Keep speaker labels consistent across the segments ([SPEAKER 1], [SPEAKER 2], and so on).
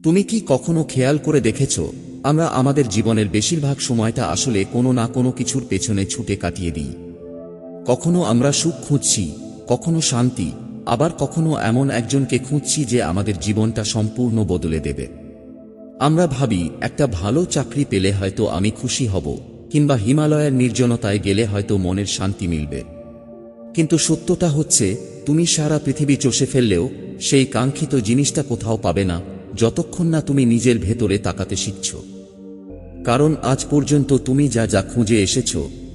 [SPEAKER 1] তুমি কি কখনো খেয়াল করে দেখেছ, আমরা আমাদের জীবনের বেশিরভাগ সময়টা আসলে কোনো না কোনো কিছুর পেছনে ছুটে কাটিয়ে দিই। কখনো আমরা সুখ খুঁজছি, কখনো শান্তি, আবার কখনো এমন একজনকে খুঁজছি যে আমাদের জীবনটা সম্পূর্ণ বদলে দেবে। আমরা ভাবি একটা ভালো চাকরি পেলে হয়তো আমি খুশি হব, কিংবা হিমালয়ের নির্জনতায় গেলে হয়তো মনের শান্তি মিলবে। কিন্তু সত্যটা হচ্ছে, তুমি সারা পৃথিবী চষে ফেললেও সেই কাঙ্ক্ষিত জিনিসটা কোথাও পাবে না, যতক্ষণ না তুমি নিজের ভেতরে তাকাতে শিখছ। কারণ আজ পর্যন্ত তুমি যা যা খুঁজে এসেছ,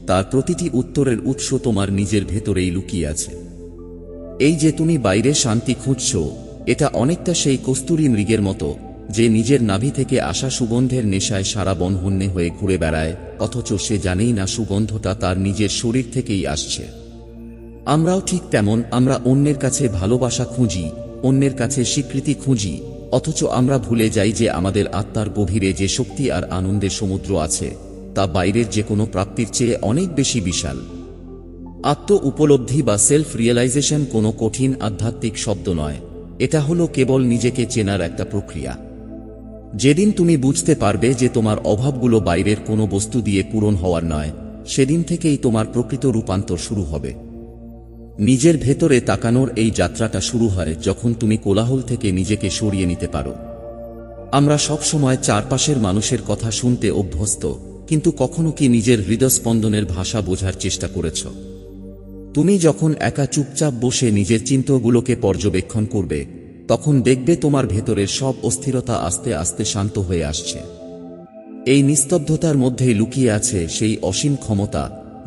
[SPEAKER 1] তার প্রতিটি উত্তরের উৎস তোমার নিজের ভেতরেই লুকিয়ে আছে। এই যে তুমি বাইরে শান্তি খুঁজছ, এটা অনেকটা সেই কস্তুরী মৃগের মতো, যে নিজের নাভি থেকে আসা সুগন্ধের নেশায় সারা বন হন্যে হয়ে ঘুরে বেড়ায়, অথচ সে জানেই না সুগন্ধটা তার নিজের শরীর থেকেই আসছে। আমরাও ঠিক তেমন, আমরা অন্যের কাছে ভালোবাসা খুঁজি, অন্যের কাছে স্বীকৃতি খুঁজি, অথচ আমরা ভুলে যাই যে আমাদের আত্মার গভীরে যে শক্তি আর আনন্দের সমুদ্র আছে, তা বাইরের যে কোনো প্রাপ্তির চেয়ে অনেক বেশি বিশাল। আত্ম উপলব্ধি বা সেলফ রিয়েলাইজেশন কোনো কঠিন আধ্যাত্মিক শব্দ নয়, এটা হলো কেবল নিজেকে চেনার একটা প্রক্রিয়া। যেদিন তুমি বুঝতে পারবে যে তোমার অভাবগুলো বাইরের কোনো বস্তু দিয়ে পূরণ হওয়ার নয়, সেদিন থেকেই তোমার প্রকৃত রূপান্তর শুরু হবে। নিজের ভেতরে তাকানোর এই যাত্রাটা শুরু হয় যখন তুমি কোলাহল থেকে নিজেকে সরিয়ে নিতে পারো। আমরা সব সময় চারপাশের মানুষের কথা শুনতে অভ্যস্ত, কিন্তু কখনো কি নিজের হৃদস্পন্দনের ভাষা বোঝার চেষ্টা করেছ? তুমি যখন একা চুপচাপ বসে নিজের চিন্তাগুলোকে পর্যবেক্ষণ করবে, তখন দেখবে তোমার ভেতরের সব অস্থিরতা আস্তে আস্তে শান্ত হয়ে আসছে। এই নিস্তব্ধতার মধ্যেই লুকিয়ে আছে সেই অসীম ক্ষমতা,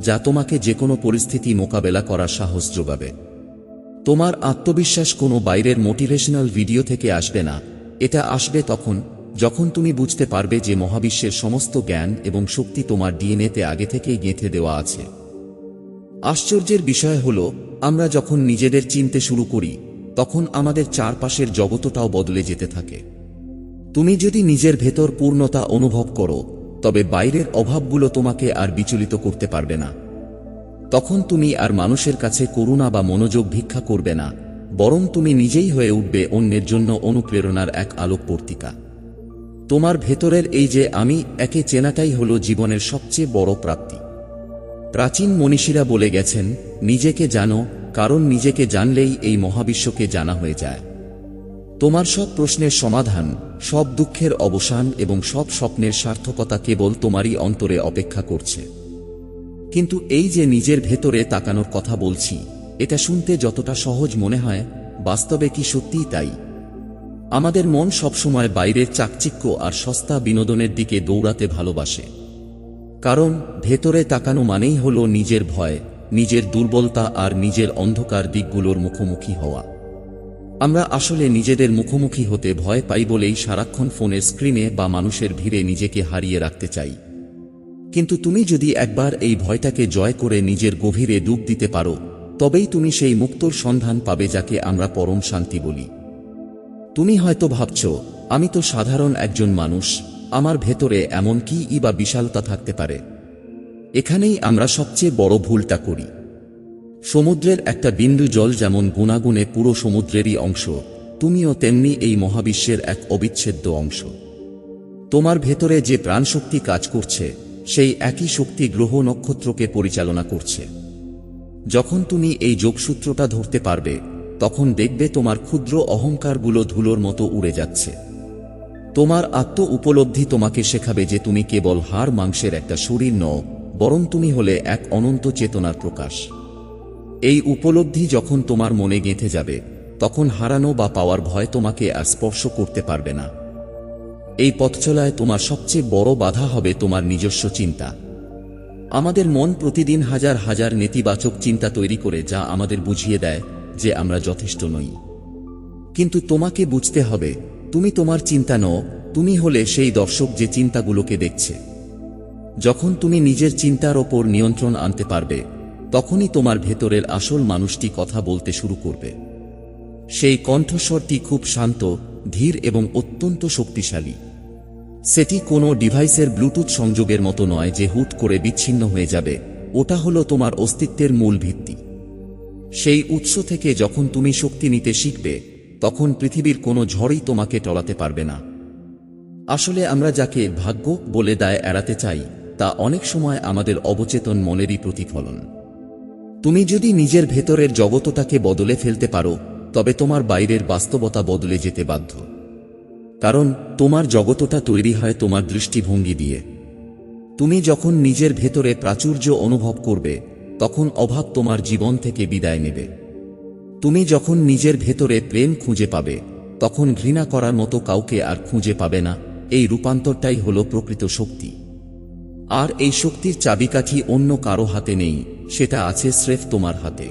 [SPEAKER 1] যা তোমাকে যে কোনো পরিস্থিতি মোকাবেলা করার সাহস যোগাবে। তোমার আত্মবিশ্বাস কোনো বাইরের মোটিভেশনাল ভিডিও থেকে আসবে না, এটা আসবে তখন যখন তুমি বুঝতে পারবে যে মহাবিশ্বের সমস্ত জ্ঞান এবং শক্তি তোমার ডিএনএতে আগে থেকেই গেঁথে দেওয়া আছে। আশ্চর্যের বিষয় হলো, আমরা যখন নিজেদের চিনতে শুরু করি, তখন আমাদের চারপাশের জগৎটাও বদলে যেতে থাকে। তুমি যদি নিজের ভেতর পূর্ণতা অনুভব করো, তবে বাইরের অভাবগুলো তোমাকে আর বিচলিত করতে পারবে না। তখন তুমি আর মানুষের কাছে করুণা বা মনোযোগ ভিক্ষা করবে না, বরং তুমি নিজেই হয়ে উঠবে অন্যের জন্য অনুপ্রেরণার এক আলোক পর্তিকা। তোমার ভেতরের এই যে আমি একে চেনাটাই হলো জীবনের সবচেয়ে বড় প্রাপ্তি। প্রাচীন মনীষীরা বলে গেছেন, নিজেকে জানো, কারণ নিজেকে জানলেই এই মহাবিশ্বকে জানা হয়ে যায়। তোমার সব প্রশ্নের সমাধান, সব দুঃখের অবসান এবং সব স্বপ্নের সার্থকতা কেবল তোমারই অন্তরে অপেক্ষা করছে। কিন্তু এই যে নিজের ভেতরে তাকানোর কথা বলছি, এটা শুনতে যতটা সহজ মনে হয়, বাস্তবে কি সত্যিই তাই? আমাদের মন সবসময় বাইরের চাকচিক্য আর সস্তা বিনোদনের দিকে দৌড়াতে ভালোবাসে। কারণ ভেতরে তাকানো মানেই হলো নিজের ভয়, নিজের দুর্বলতা আর নিজের অন্ধকার দিকগুলোর মুখোমুখি হওয়া। আমরা আসলে নিজেদের মুখোমুখি হতে ভয় পাই বলেই সারাক্ষণ ফোনের স্ক্রিনে বা মানুষের ভিড়ে নিজেকে হারিয়ে রাখতে চাই। কিন্তু তুমি যদি একবার এই ভয়টাকে জয় করে নিজের গভীরে ডুব দিতে পারো, তবেই তুমি সেই মুক্তর সন্ধান পাবে যাকে আমরা পরম শান্তি বলি। তুমি হয়তো ভাবছ, আমি তো সাধারণ একজন মানুষ, আমার ভেতরে এমন কি বা বিশালতা থাকতে পারে? এখানেই আমরা সবচেয়ে বড় ভুলটা করি। সমুদ্রের একটা বিন্দু জল যেমন গুণাগুণে পুরো সমুদ্রেরই অংশ, তুমিও তেমনি এই মহাবিশ্বের এক অবিচ্ছেদ্য অংশ। তোমার ভেতরে যে প্রাণশক্তি কাজ করছে, সেই একই শক্তি গ্রহ নক্ষত্রকে পরিচালনা করছে। যখন তুমি এই যোগসূত্রটা ধরতে পারবে, তখন দেখবে তোমার ক্ষুদ্র অহংকারগুলো ধুলোর মতো উড়ে যাচ্ছে। তোমার আত্ম উপলব্ধি তোমাকে শেখাবে যে তুমি কেবল হাড় মাংসের একটা শরীর নও, বরং তুমি হলে এক অনন্ত চেতনার প্রকাশ। এই উপলব্ধি যখন তোমার মনে গেঁথে যাবে, তখন হারানো বা পাওয়ার ভয় তোমাকে আর স্পর্শ করতে পারবে না। এই পথচলায় তোমার সবচেয়ে বড় বাধা হবে তোমার নিজস্ব চিন্তা। আমাদের মন প্রতিদিন হাজার হাজার নেতিবাচক চিন্তা তৈরি করে, যা আমাদের বুঝিয়ে দেয় যে আমরা যথেষ্ট নই। কিন্তু তোমাকে বুঝতে হবে, তুমি তোমার চিন্তা নও, তুমি হলে সেই দর্শক যে চিন্তাগুলোকে দেখছে। যখন তুমি নিজের চিন্তার ওপর নিয়ন্ত্রণ আনতে পারবে, তখনই তোমার ভেতরের আসল মানুষটি কথা বলতে শুরু করবে। সেই কণ্ঠস্বরটি খুব শান্ত, ধীর এবং অত্যন্ত শক্তিশালী। সেটি কোনো ডিভাইসের ব্লুটুথ সংযোগের মতো নয় যে হুট করে বিচ্ছিন্ন হয়ে যাবে, ওটা হলো তোমার অস্তিত্বের মূল ভিত্তি। সেই উৎস থেকে যখন তুমি শক্তি নিতে শিখবে, তখন পৃথিবীর কোনো ঝড়ই তোমাকে টলাতে পারবে না। আসলে আমরা যাকে ভাগ্য বলে দায় এড়াতে চাই তা অনেক সময় আমাদের অবচেতন মনেরই প্রতিফলন। তুমি যদি নিজের ভেতরের জগতটাকে বদলে ফেলতে পারো তবে তোমার বাইরের বাস্তবতা বদলে যেতে বাধ্য। কারণ তোমার জগতটা তৈরি হয় তোমার দৃষ্টিভঙ্গি দিয়ে। তুমি যখন নিজের ভেতরে প্রাচুর্য অনুভব করবে তখন অভাব তোমার জীবন থেকে বিদায় নেবে। তুমি যখন নিজের ভেতরে প্রেম খুঁজে পাবে তখন ঘৃণা করার মতো কাউকে আর খুঁজে পাবে না। এই রূপান্তরটাই হলো প্রকৃত শক্তি। আর এই শক্তির চাবিকাঠি অন্য কারো হাতে নেই, সেটা আছে স্রেফ তোমার হাতে।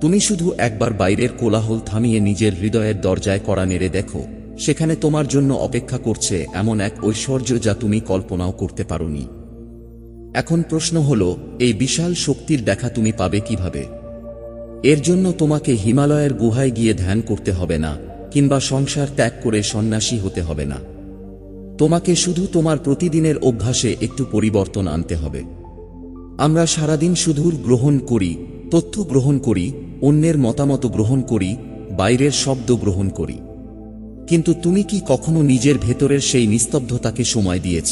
[SPEAKER 1] তুমি শুধু একবার বাইরের কোলাহল থামিয়ে নিজের হৃদয়ের দরজায় কড়া নেড়ে দেখো, সেখানে তোমার জন্য অপেক্ষা করছে এমন এক ঐশ্বর্য যা তুমি কল্পনাও করতে পারোনি। এখন প্রশ্ন হলো, এই বিশাল শক্তির দেখা তুমি পাবে কিভাবে? এর জন্য তোমাকে হিমালয়ের গুহায় গিয়ে ধ্যান করতে হবে না, কিংবা সংসার ত্যাগ করে সন্ন্যাসী হতে হবে না। তোমাকে শুধু তোমার প্রতিদিনের অভ্যাসে একটু পরিবর্তন আনতে হবে। আমরা সারাদিন শুধু গ্রহণ করি, তথ্য গ্রহণ করি, অন্যের মতামত গ্রহণ করি, বাইরের শব্দ গ্রহণ করি। কিন্তু তুমি কি কখনো নিজের ভেতরের সেই নিস্তব্ধতাকে সময় দিয়েছ?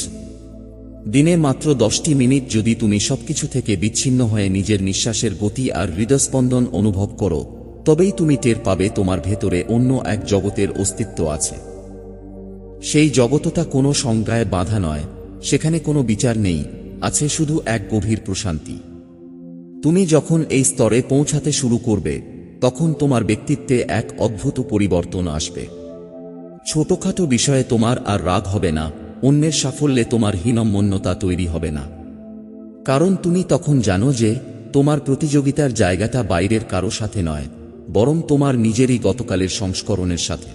[SPEAKER 1] দিনে মাত্র 10টি মিনিট যদি তুমি সবকিছু থেকে বিচ্ছিন্ন হয়ে নিজের নিঃশ্বাসের গতি আর হৃদস্পন্দন অনুভব করো, তবেই তুমি টের পাবে তোমার ভেতরে অন্য এক জগতের অস্তিত্ব আছে। সেই জগতটা কোনো সংজ্ঞায় বাঁধা নয়, সেখানে কোনো বিচার নেই, আছে শুধু এক গভীর প্রশান্তি। তুমি যখন এই স্তরে পৌঁছাতে শুরু করবে তখন তোমার ব্যক্তিত্বে এক অদ্ভুত পরিবর্তন আসবে। ছোটখাটো বিষয়ে তোমার আর রাগ হবে না, অন্যের সাফল্যে তোমার হীনম্মন্যতা তৈরি হবে না। কারণ তুমি তখন জানো যে তোমার প্রতিযোগিতার জায়গাটা বাইরের কারো সাথে নয়, বরং তোমার নিজেরই গতকালের সংস্করণের সাথে।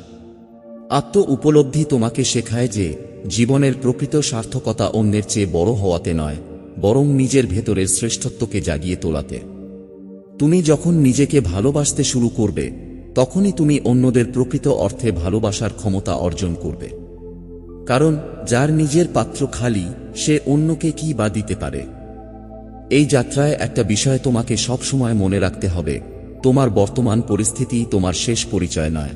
[SPEAKER 1] আত্ম উপলব্ধি তোমাকে শেখায় যে জীবনের প্রকৃত সার্থকতা অন্যের চেয়ে বড় হওয়াতে নয়, বরং নিজের ভেতরের শ্রেষ্ঠত্বকে জাগিয়ে তোলাতে। তুমি যখন নিজেকে ভালোবাসতে শুরু করবে তখনই তুমি অন্যদের প্রকৃত অর্থে ভালোবাসার ক্ষমতা অর্জন করবে। কারণ যার নিজের পাত্র খালি, সে অন্যকে কি বা দিতে পারে? এই যাত্রায় একটা বিষয় তোমাকে সবসময় মনে রাখতে হবে, তোমার বর্তমান পরিস্থিতি তোমার শেষ পরিচয় নয়।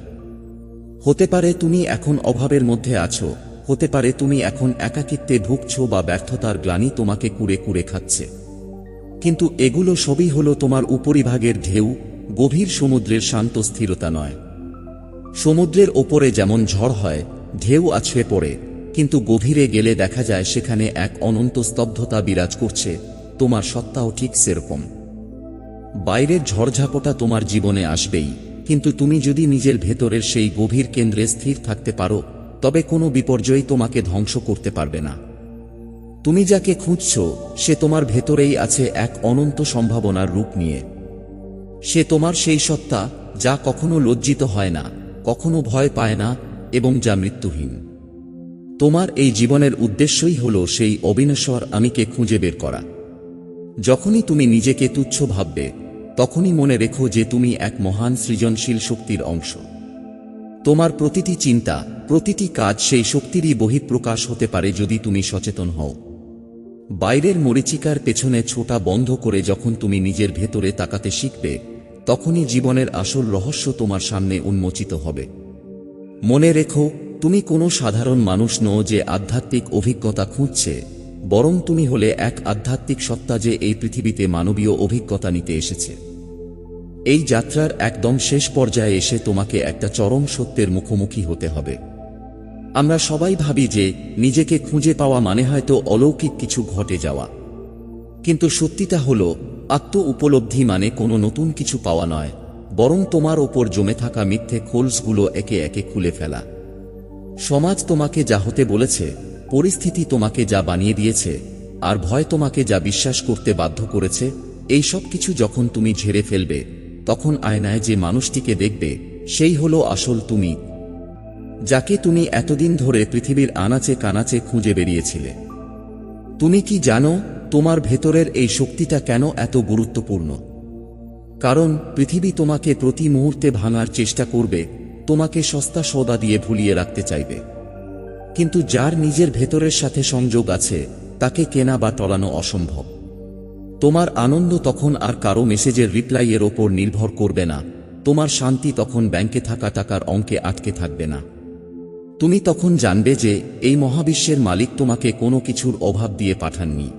[SPEAKER 1] হতে পারে তুমি এখন অভাবের মধ্যে আছো, হতে পারে তুমি এখন একাকিত্বে ভুগছ বা ব্যর্থতার গ্লানি তোমাকে কুড়ে কুড়ে খাচ্ছে। কিন্তু এগুলো সবই হলো তোমার উপরিভাগের ঢেউ, গভীর সমুদ্রের শান্ত স্থিরতা নয়। সমুদ্রের ওপরে যেমন ঝড় হয়, ঢেউ আছড়ে পড়ে, কিন্তু গভীরে গেলে দেখা যায় সেখানে এক অনন্ত স্তব্ধতা বিরাজ করছে। তোমার সত্তাও ঠিক সেরকম। বাইরের ঝড়ঝাপটা তোমার জীবনে আসবেই, কিন্তু তুমি যদি নিজের ভেতরের সেই গভীর কেন্দ্রে স্থির থাকতে পারো তবে কোনো বিপর্যয় তোমাকে ধ্বংস করতে পারবে না। তুমি যাকে খুঁজছ সে তোমার ভেতরেই আছে, এক অনন্ত সম্ভাবনার রূপ নিয়ে। সে তোমার সেই সত্তা যা কখনো লজ্জিত হয় না, কখনো ভয় পায় না এবং যা মৃত্যুহীন। তোমার এই জীবনের উদ্দেশ্যই হলো সেই অবিনশ্বর আমিকে খুঁজে বের করা। যখনই তুমি নিজেকে তুচ্ছ ভাববে তখনই মনে রেখো যে তুমি এক মহান সৃজনশীল শক্তির অংশ। তোমার প্রতিটি চিন্তা, প্রতিটি কাজ সেই শক্তিরই বহিঃপ্রকাশ হতে পারে যদি তুমি সচেতন হও। বাইরের মরীচিকার পেছনে ছোটা বন্ধ করে যখন তুমি নিজের ভেতরে তাকাতে শিখবে তখনই জীবনের আসল রহস্য তোমার সামনে উন্মোচিত হবে। মনে রেখো, তুমি কোনো সাধারণ মানুষ নও যে আধ্যাত্মিক অভিজ্ঞতা খুঁজছে, বরং তুমি হলে এক আধ্যাত্মিক সত্তা যে এই পৃথিবীতে মানবীয় অভিজ্ঞতা নিতে এসেছে। এই যাত্রার একদম শেষ পর্যায়ে এসে তোমাকে একটা চরম সত্যের মুখোমুখি হতে হবে। আমরা সবাই ভাবি যে নিজেকে খুঁজে পাওয়া মানে হয়তো অলৌকিক কিছু ঘটে যাওয়া, কিন্তু সত্যিটা হলো আত্ম উপলব্ধি মানে কোনো নতুন কিছু পাওয়া নয়, বরং তোমার ওপর জমে থাকা মিথ্যে খোলসগুলো একে একে খুলে ফেলা। সমাজ তোমাকে যা হতে বলেছে, পরিস্থিতি তোমাকে যা বানিয়ে দিয়েছে, আর ভয় তোমাকে যা বিশ্বাস করতে বাধ্য করেছে, এই সব কিছু যখন তুমি ঝেড়ে ফেলবে তখন আয়নায় যে মানুষটিকে দেখবে সেই হলো আসল তুমি, যাকে তুমি এতদিন ধরে পৃথিবীর আনাচে কানাচে খুঁজে বেরিয়েছিলে। তুমি কি জানো তোমার ভেতরের এই শক্তিটা কেন এত গুরুত্বপূর্ণ? কারণ পৃথিবী তোমাকে প্রতি মুহূর্তে ভাঙার চেষ্টা করবে, তোমাকে সস্তা সওদা দিয়ে ভুলিয়ে রাখতে চাইবে। কিন্তু যার নিজের ভেতরের সাথে সংযোগ আছে তাকে কেনা বা টলানো অসম্ভব। তোমার আনন্দ তখন আর কারো মেসেজের রিপ্লাইয়ের ওপর নির্ভর করবে না, তোমার শান্তি তখন ব্যাংকে থাকা টাকার অঙ্কে আটকে থাকবে না। তুমি তখন জানবে যে এই মহাবিশ্বের মালিক তোমাকে কোনো কিছুর অভাব দিয়ে পাঠাননি।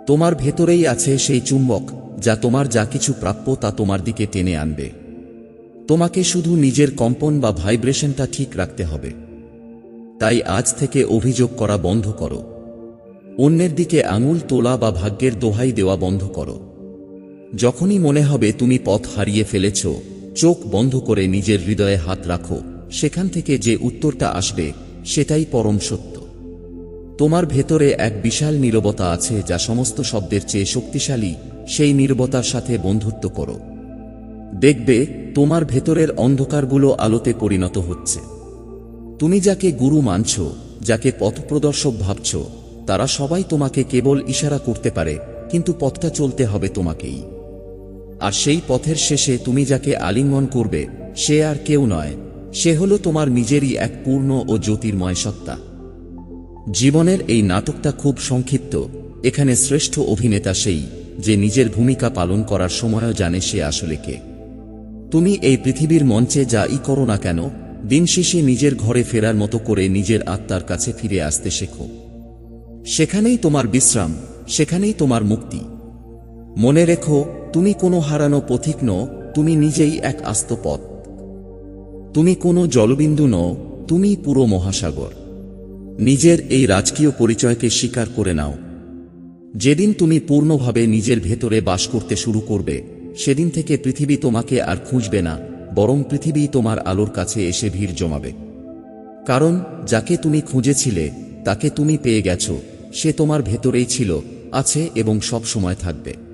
[SPEAKER 1] তোমার ভেতরেই আছে সেই চুম্বক যা তোমার যা কিছু প্রাপ্য তা তোমার দিকে টেনে আনবে। তোমাকে শুধু নিজের কম্পন বা ভাইব্রেশনটা ঠিক রাখতে হবে। তাই আজ থেকে অভিযোগ করা বন্ধ করো। অন্যের দিকে আঙুল তোলা বা ভাগ্যের দোহাই দেওয়া বন্ধ করো। যখনই মনে হবে তুমি পথ হারিয়ে ফেলেছ, চোখ বন্ধ করে নিজের হৃদয়ে হাত রাখো। সেখান থেকে যে উত্তরটা আসবে সেটাই পরম সত্য। তোমার ভেতরে এক বিশাল নীরবতা আছে যা সমস্ত শব্দের চেয়ে শক্তিশালী। সেই নীরবতার সাথে বন্ধুত্ব করো। দেখবে তোমার ভেতরের অন্ধকারগুলো আলোতে পরিণত হচ্ছে। তুমি যাকে গুরু মানছ, যাকে পথপ্রদর্শক ভাবছ, তারা সবাই তোমাকে কেবল ইশারা করতে পারে, কিন্তু পথটা চলতে হবে তোমাকেই। আর সেই পথের শেষে তুমি যাকে আলিঙ্গন করবে সে আর কেউ নয়, সে হলো তোমার নিজেরই এক পূর্ণ ও জ্যোতির্ময় সত্তা। জীবনের এই নাটকটা খুব সংক্ষিপ্ত। এখানে শ্রেষ্ঠ অভিনেতা সেই যে নিজের ভূমিকা পালন করার সময়ও জানে সে আসলে কে। তুমি এই পৃথিবীর মঞ্চে যাই করো না কেন, দিন শেষে নিজের ঘরে ফেরার মতো করে নিজের আত্মার কাছে ফিরে আসতে শেখো। সেখানেই তোমার বিশ্রাম, সেখানেই তোমার মুক্তি। মনে রেখো, তুমি কোনো হারানো পথিক নও, তুমি নিজেই এক আস্ত পথ। তুমি কোনো জলবিন্দু নও, তুমি পুরো মহাসাগর। নিজের এই রাজকীয় পরিচয়কে স্বীকার করে নাও। যেদিন তুমি পূর্ণভাবে নিজের ভেতরে বাস করতে শুরু করবে, সেদিন থেকে পৃথিবী তোমাকে আর খুঁজবে না, বরং পৃথিবী তোমার আলোর কাছে এসে ভিড় জমাবে। কারণ যাকে তুমি খুঁজেছিলে তাকে তুমি পেয়ে গেছো। সে তোমার ভেতরেই ছিল, আছে এবং সব সময় থাকবে।